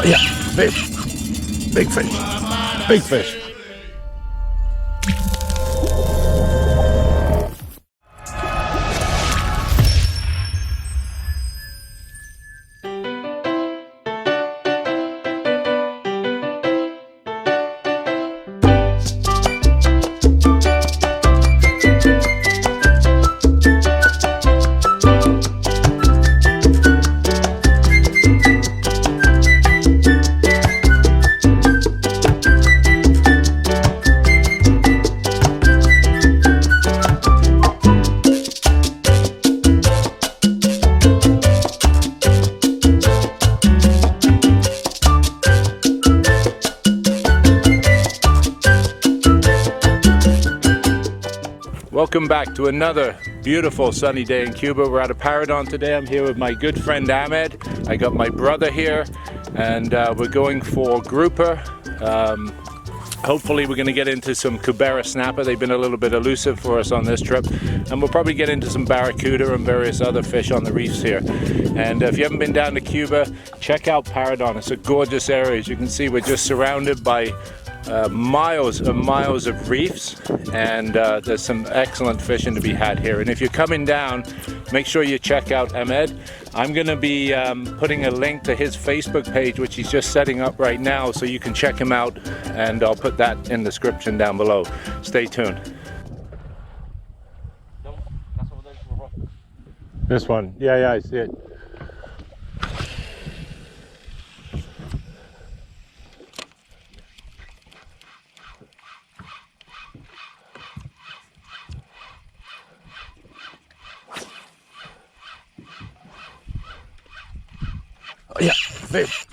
Yeah, fish. Big fish. Big fish. Welcome back to another beautiful sunny day in Cuba. We're at a Paradon today. I'm here with my good friend Amed. I got my brother here, and we're going for grouper. Hopefully we're going to get into some Cubera Snapper. They've been a little bit elusive for us on this trip, and we'll probably get into some barracuda and various other fish on the reefs here. And if you haven't been down to Cuba, check out Paradon. It's a gorgeous area. As you can see, we're just surrounded by miles and miles of reefs, and there's some excellent fishing to be had here. And if you're coming down, make sure you check out Amed. I'm going to be putting a link to his Facebook page, which he's just setting up right now, so you can check him out, and I'll put that in the description down below. Stay tuned. This one, yeah, I see it. Oh, yeah, fish.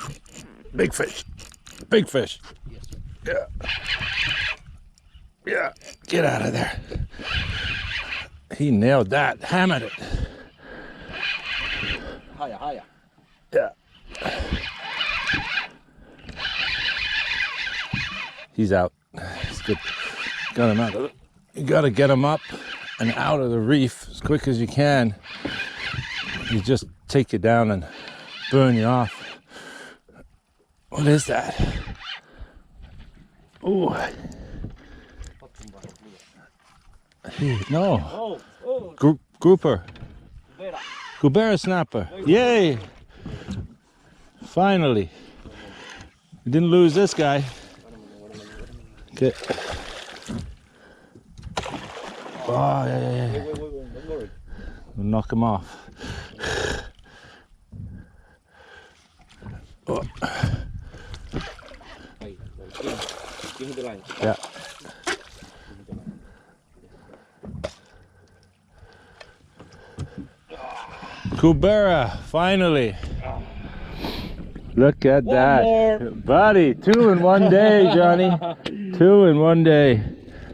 Big fish. Big fish. Yeah. Yeah. Get out of there. He nailed that. Hammered it. Higher, higher. Yeah. He's out. He's good. Got him out. You gotta get him up and out of the reef as quick as you can. You just take you down and burn you off. What is that? Oh. No. Grouper. Cubera Snapper. Yay! Finally. We didn't lose this guy. Okay. Oh, yeah. We'll knock him off. Oh. Yeah. Cubera, finally. Look at that. Buddy, 2 in 1 day, Johnny. 2 in 1 day.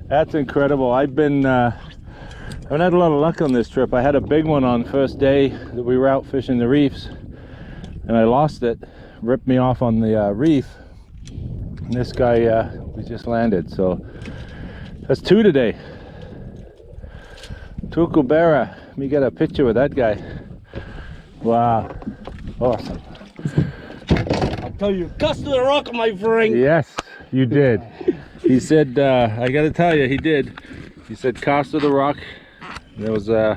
That's incredible. I haven't had a lot of luck on this trip. I had a big one on first day that we were out fishing the reefs, and I lost it. Ripped me off on the reef. And this guy, we just landed. So that's 2 today. 2 Cubera. Let me get a picture with that guy. Wow, awesome. I tell you, cast to the rock, my friend. Yes, you did. He said, I gotta tell you, he did. He said, cast to the rock. There was, I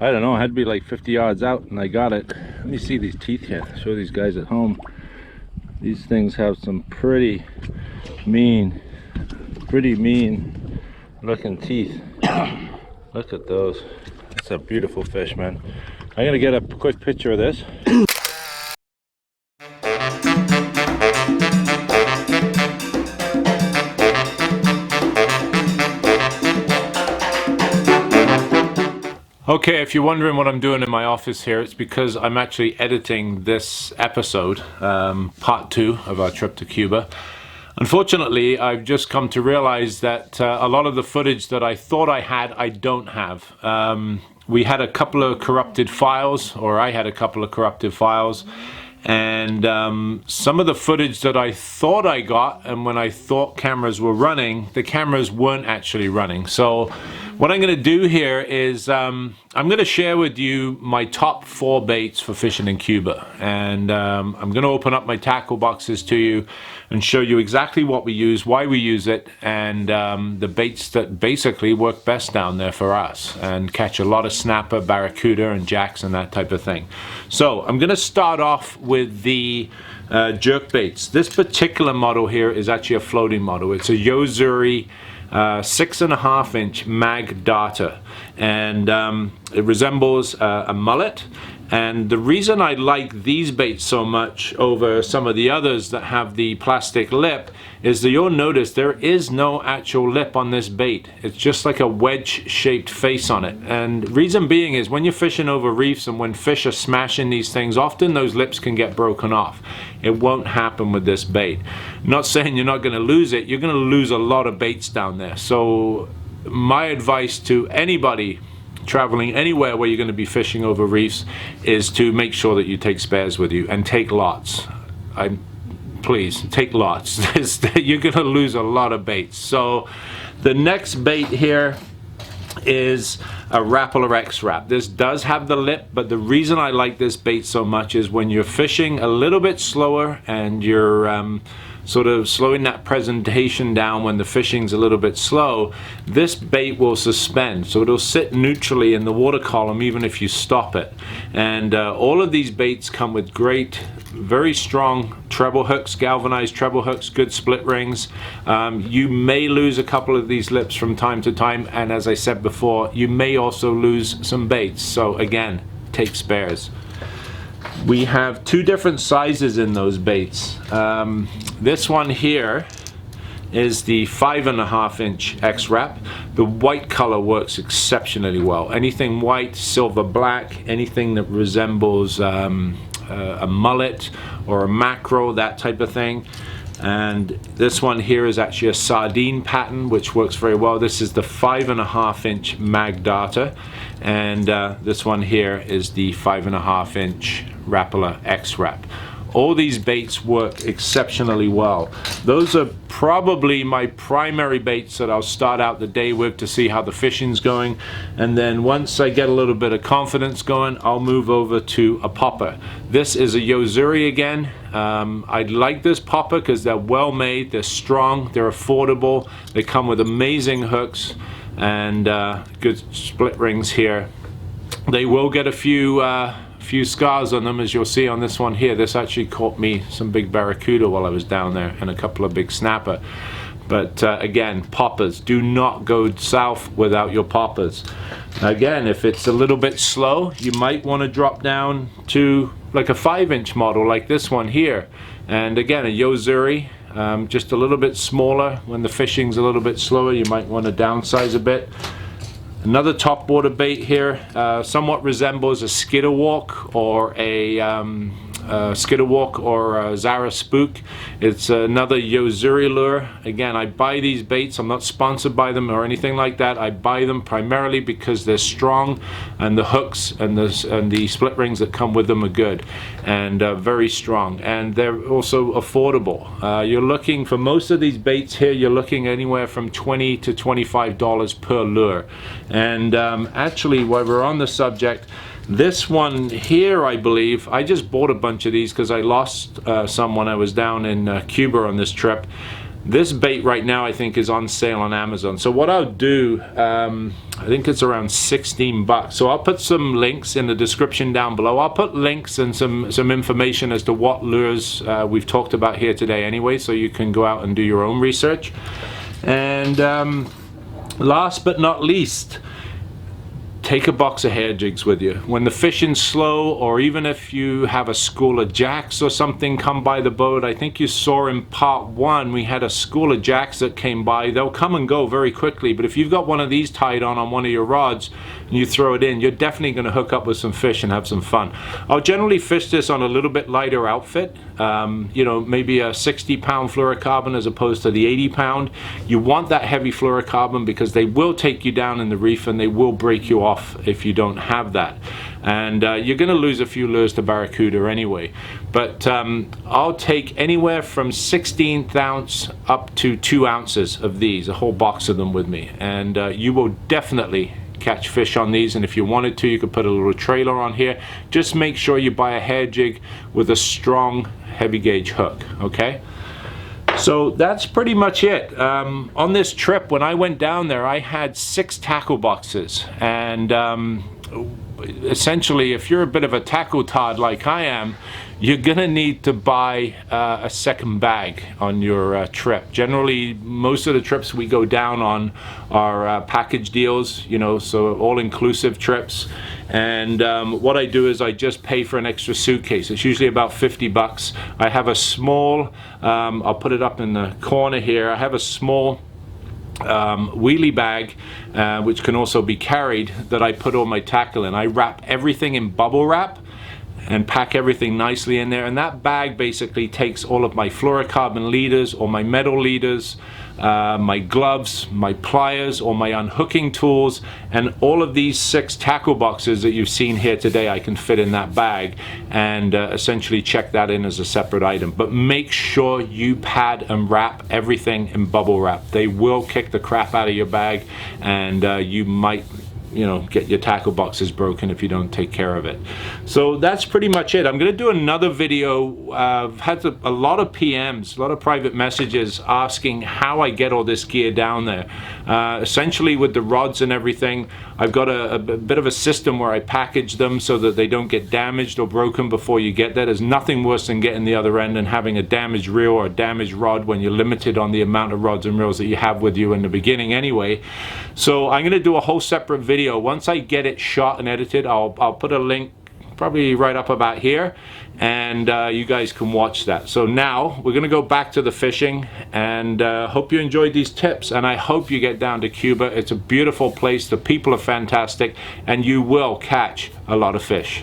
don't know, it had to be like 50 yards out, and I got it. Let me see these teeth here. Show these guys at home. These things have some pretty mean looking teeth. Look at those. That's a beautiful fish, man. I'm gonna get a quick picture of this. Okay, if you're wondering what I'm doing in my office here, it's because I'm actually editing this episode, part 2 of our trip to Cuba. Unfortunately, I've just come to realize that a lot of the footage that I thought I had, I don't have. We had a couple of corrupted files, or I had a couple of corrupted files, and some of the footage that I thought I got, and when I thought cameras were running, the cameras weren't actually running. So What I'm going to do here is I'm going to share with you my top 4 baits for fishing in Cuba, and I'm going to open up my tackle boxes to you and show you exactly what we use, why we use it, and the baits that basically work best down there for us and catch a lot of snapper, barracuda, and jacks and that type of thing. So I'm going to start off with the jerk baits. This particular model here is actually a floating model. It's a Yo-Zuri 6.5 inch mag darter, and it resembles a mullet. And the reason I like these baits so much over some of the others that have the plastic lip is that you'll notice there is no actual lip on this bait. It's just like a wedge shaped face on it. And reason being is when you're fishing over reefs and when fish are smashing these things, often those lips can get broken off. It won't happen with this bait. Not saying you're not going to lose it, you're going to lose a lot of baits down there. So my advice to anybody traveling anywhere where you're going to be fishing over reefs is to make sure that you take spares with you and take lots. Please take lots. You're going to lose a lot of baits. So the next bait here is a Rapala X-Rap. This does have the lip, but the reason I like this bait so much is when you're fishing a little bit slower and you're sort of slowing that presentation down when the fishing's a little bit slow, this bait will suspend, so it'll sit neutrally in the water column even if you stop it. And all of these baits come with great, very strong treble hooks, galvanized treble hooks, good split rings. You may lose a couple of these lips from time to time, and as I said before, you may also lose some baits. So again, take spares. We have 2 different sizes in those baits. This one here is the 5.5 inch X-Rap. The white color works exceptionally well. Anything white, silver black, anything that resembles a mullet or a mackerel, that type of thing. And this one here is actually a sardine pattern, which works very well. This is the 5.5 inch mag darter, and this one here is the 5.5 inch Rapala X-Rap. All these baits work exceptionally well. Those are probably my primary baits that I'll start out the day with to see how the fishing's going, and then once I get a little bit of confidence going, I'll move over to a popper. This is a Yo-Zuri again. I like this popper because they're well made, they're strong, they're affordable, they come with amazing hooks and good split rings here. They will get a few scars on them, as you'll see on this one here. This actually caught me some big barracuda while I was down there and a couple of big snapper. But again, poppers, do not go south without your poppers. Again, if it's a little bit slow, you might want to drop down to like a 5 inch model like this one here. And again, a Yo-Zuri, just a little bit smaller. When the fishing's a little bit slower, you might want to downsize a bit. Another top water bait here somewhat resembles a skitterwalk or a Zara spook. It's another Yo-Zuri lure. Again, I buy these baits. I'm not sponsored by them or anything like that. I buy them primarily because they're strong, and the hooks and the split rings that come with them are good and very strong, and they're also affordable. You're looking for most of these baits here, you're looking anywhere from $20 to $25 per lure. And actually, while we're on the subject, this one here, I believe, I just bought a bunch of these because I lost some when I was down in Cuba on this trip. This bait right now I think is on sale on Amazon. So what I'll do, I think it's around 16 bucks. So I'll put some links in the description down below. I'll put links and some information as to what lures we've talked about here today anyway, so you can go out and do your own research. And last but not least, take a box of hair jigs with you. When the fishing's slow, or even if you have a school of jacks or something come by the boat, I think you saw in part 1 we had a school of jacks that came by. They'll come and go very quickly, but if you've got one of these tied on one of your rods and you throw it in, you're definitely going to hook up with some fish and have some fun. I'll generally fish this on a little bit lighter outfit, you know, maybe a 60-pound fluorocarbon as opposed to the 80-pound. You want that heavy fluorocarbon because they will take you down in the reef and they will break you off if you don't have that. and you're going to lose a few lures to barracuda anyway. But I'll take anywhere from 1/16 ounce up to 2 ounces of these, a whole box of them with me, and you will definitely catch fish on these. And if you wanted to, you could put a little trailer on here. Just make sure you buy a hair jig with a strong heavy gauge hook, okay? So that's pretty much it. On this trip, when I went down there, I had 6 tackle boxes, and essentially, if you're a bit of a tackle tard like I am, you're gonna need to buy a second bag on your trip. Generally, most of the trips we go down on are package deals, you know, so all-inclusive trips. And what I do is I just pay for an extra suitcase. It's usually about 50 bucks. I have a small, I'll put it up in the corner here, I have a small wheelie bag, which can also be carried, that I put all my tackle in. I wrap everything in bubble wrap and pack everything nicely in there, and that bag basically takes all of my fluorocarbon leaders or my metal leaders, my gloves, my pliers or my unhooking tools, and all of these 6 tackle boxes that you've seen here today I can fit in that bag, and essentially check that in as a separate item. But make sure you pad and wrap everything in bubble wrap. They will kick the crap out of your bag, and you might, you know, get your tackle boxes broken if you don't take care of it. So that's pretty much it. I'm going to do another video. I've had a lot of PMs, a lot of private messages asking how I get all this gear down there. Essentially with the rods and everything, I've got a bit of a system where I package them so that they don't get damaged or broken before you get there. There's nothing worse than getting the other end and having a damaged reel or a damaged rod when you're limited on the amount of rods and reels that you have with you in the beginning anyway. So I'm going to do a whole separate video. Once I get it shot and edited, I'll put a link probably right up about here, and you guys can watch that. So now we're going to go back to the fishing, and hope you enjoyed these tips, and I hope you get down to Cuba. It's a beautiful place, the people are fantastic, and you will catch a lot of fish.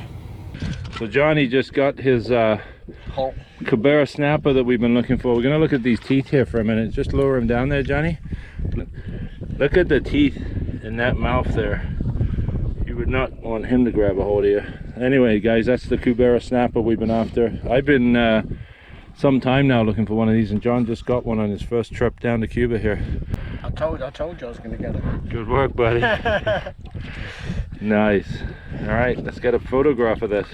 So Johnny just got his Cubera Snapper that we've been looking for. We're going to look at these teeth here for a minute. Just lower him down there, Johnny. Look at the teeth in that mouth there. You would not want him to grab a hold of you. Anyway guys, that's the Cubera Snapper we've been after. I've been some time now looking for one of these, and John just got one on his first trip down to Cuba here. I told you I was gonna get it. Good work, buddy. Nice. All right, let's get a photograph of this.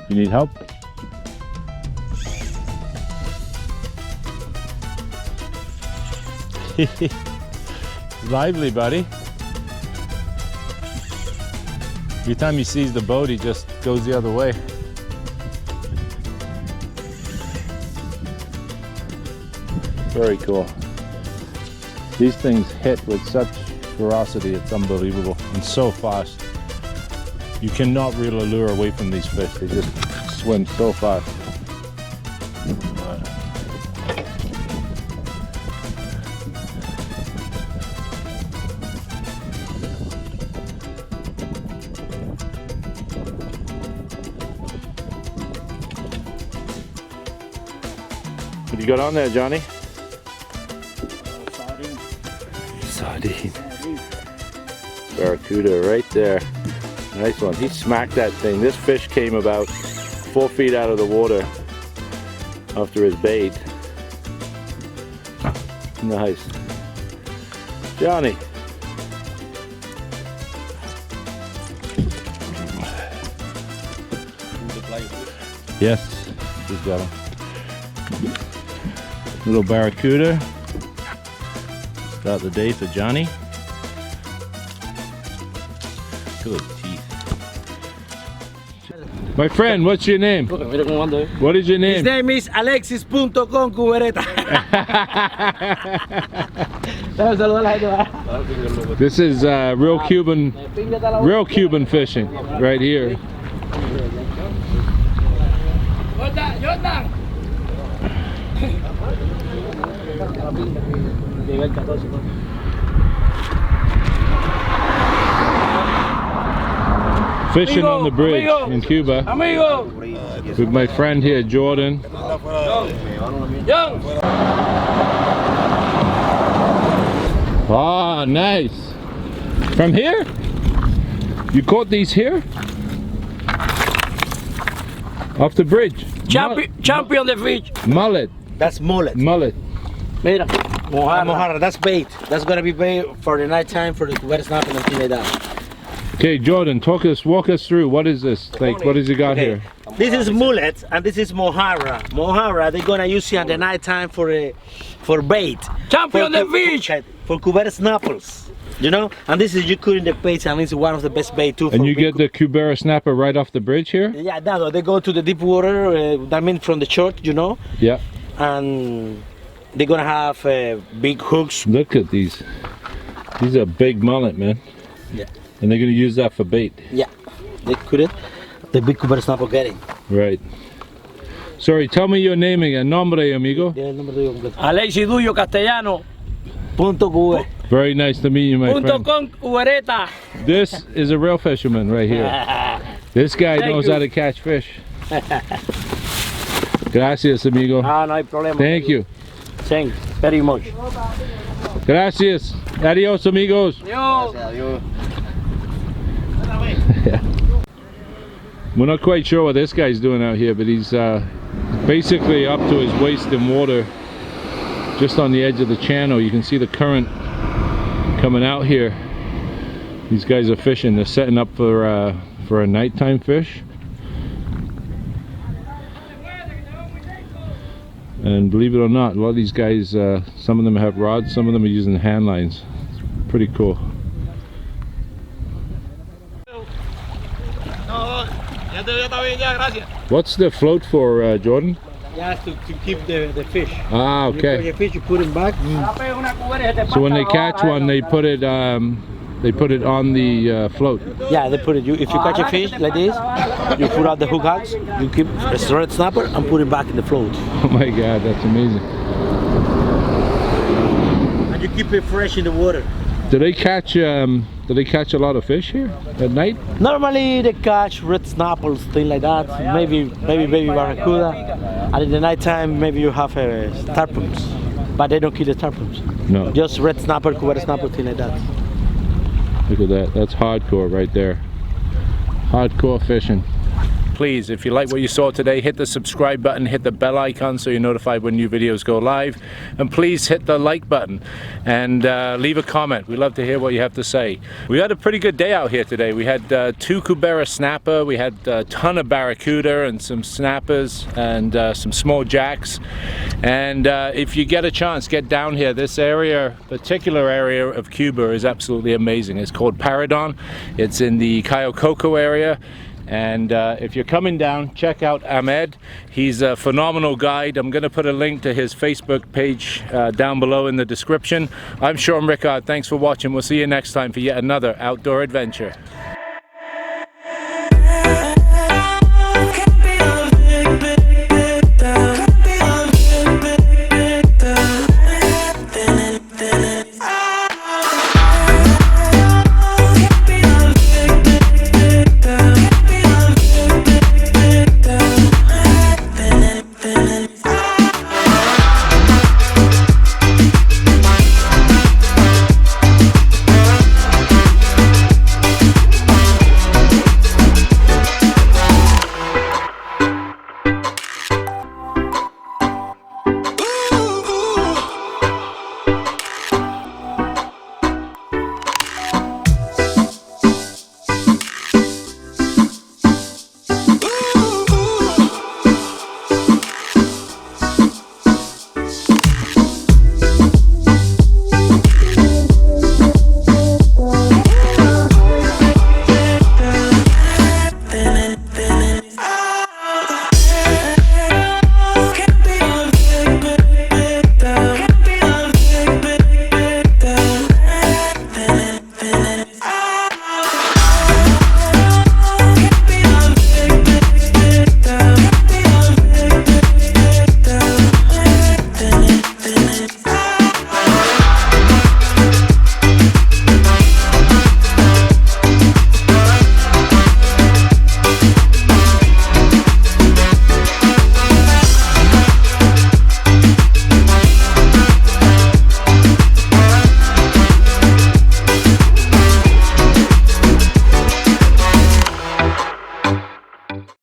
You need help? Lively, buddy. Every time he sees the boat, he just goes the other way. Very cool. These things hit with such ferocity, it's unbelievable, and so fast. You cannot reel a lure away from these fish. They just swim so fast. What you got on there, Johnny? Sardine. Barracuda right there. Nice one. He smacked that thing. This fish came about 4 feet out of the water after his bait. Nice. Johnny. Yes, he's got him. Little barracuda. Start the day for Johnny. Look at those teeth. My friend, what's your name? What is your name? His name is Alexis.com Cubereta. This is real Cuban fishing right here. Fishing on the bridge in Cuba with my friend here, Jordan. Oh, nice. From here? You caught these here? Off the bridge? Champion the fish. Mullet. That's mullet. Mullet. Mira. Mojarra. That's bait. That's gonna be bait for the night time for the Cubera Snapper and things like that. Okay, Jordan, walk us through. What is this? Like, what has he got here? This is mullet and this is mojarra. Mojarra, they're gonna use it at the night time for bait. Champion the fish. For Cubera Snappers. You know, and this is you could in the bait, and it's one of the best bait too. And you get the Cubera Snapper right off the bridge here? Yeah, no, they go to the deep water. That means from the church, you know. Yeah. And they're gonna have big hooks. Look at these. These are big mullet, man. Yeah. And they're gonna use that for bait. Yeah. They couldn't. The big Cubera Snapper getting. Right. Sorry, tell me your name again. Nombre, amigo. Alexi Duyo Castellano. Punto Cuba. Very nice to meet you, my Punto friend. con Cubereta. This is a real fisherman right here. This guy knows how to catch fish. Gracias, amigo. Ah, no hay problema. Thank you. Thanks very much. Gracias. Adios, amigos. Adiós. We're not quite sure what this guy's doing out here, but he's basically up to his waist in water, just on the edge of the channel. You can see the current coming out here. These guys are fishing. They're setting up for a nighttime fish. And believe it or not, a lot of these guys, some of them have rods, some of them are using hand lines. It's pretty cool. What's the float for, Jordan? Yeah, to keep the fish. Ah, okay. You put your fish, you put him back. So when they catch one, they put it on the float. Yeah, they put it. If you catch a fish like this, you put out the hook hooks, you keep a red snapper and put it back in the float. Oh my God, that's amazing. And you keep it fresh in the water. Do they catch a lot of fish here at night? Normally they catch red snappers, things like that. Maybe baby barracuda. And in the night time, maybe you have tarpons, but they don't kill the tarpons. No. Just red snapper, Cubera snapper, thing like that. Look at that. That's hardcore right there. Hardcore fishing. Please, if you like what you saw today, hit the subscribe button, hit the bell icon so you're notified when new videos go live, and please hit the like button and leave a comment. We love to hear what you have to say. We had a pretty good day out here today. We had 2 Cubera Snapper, we had a ton of barracuda and some snappers and some small jacks. And if you get a chance, get down here. This area, particular area of Cuba is absolutely amazing. It's called Paradon. It's in the Cayo Coco area. And if you're coming down, check out Amed. He's a phenomenal guide. I'm going to put a link to his Facebook page down below in the description. I'm Sean Rickard. Thanks for watching. We'll see you next time for yet another outdoor adventure.